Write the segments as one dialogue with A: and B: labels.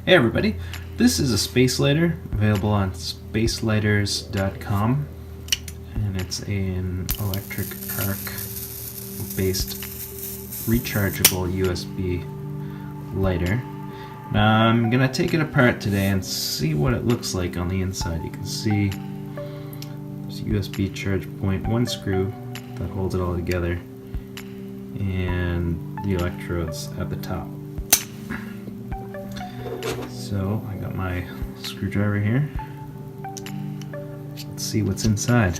A: Hey everybody, this is a space lighter available on spacelighters.com, and it's an electric arc based rechargeable USB lighter. Now I'm gonna take it apart today and see what it looks like on the inside. You can see there's a USB charge point, one screw that holds it all together, and the electrodes at the top. So I got my screwdriver here. Let's see what's inside.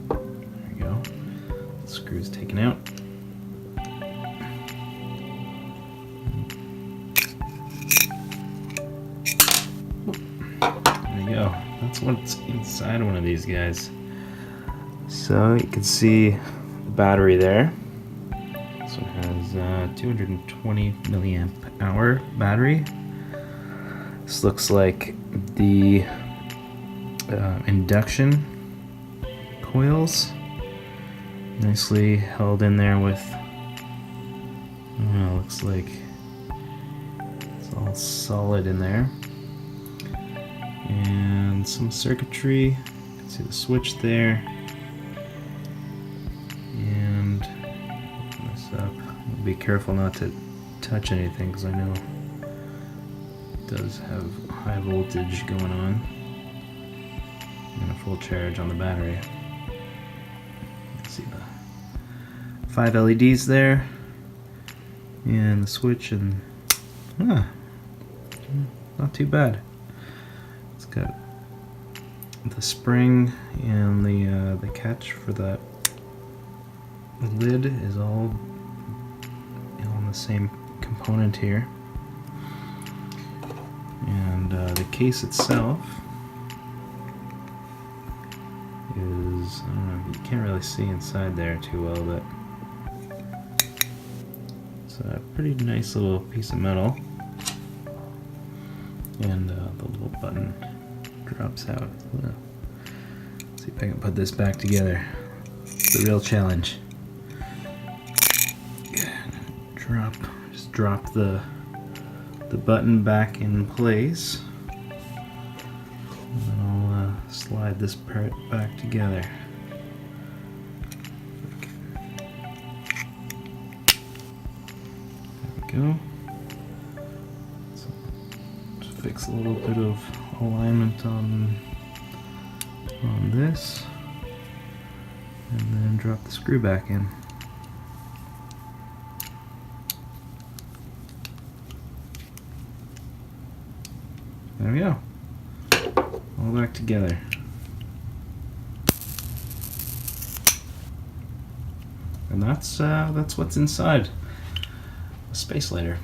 A: There we go. The screw's taken out. There we go. That's what's inside one of these guys. So you can see the battery there. This one has 220 milliamp hour battery. This looks like the induction coils, nicely held in there with, looks like it's all solid in there. And some circuitry, you can see the switch there. And open this up. Be careful not to touch anything because I know it does have high voltage going on and a full charge on the battery. You can see the 5 LEDs there and the switch, and not too bad. It's got the spring and the catch for the lid is all on the same component here, and the case itself is, I don't know, you can't really see inside there too well, but it's a pretty nice little piece of metal, and the little button drops out. Let's see if I can put this back together. It's the real challenge. Just drop the button back in place, and then I'll slide this part back together. There we go. So just fix a little bit of alignment on this, and then drop the screw back in. There we go. All back together. And that's what's inside a space lighter.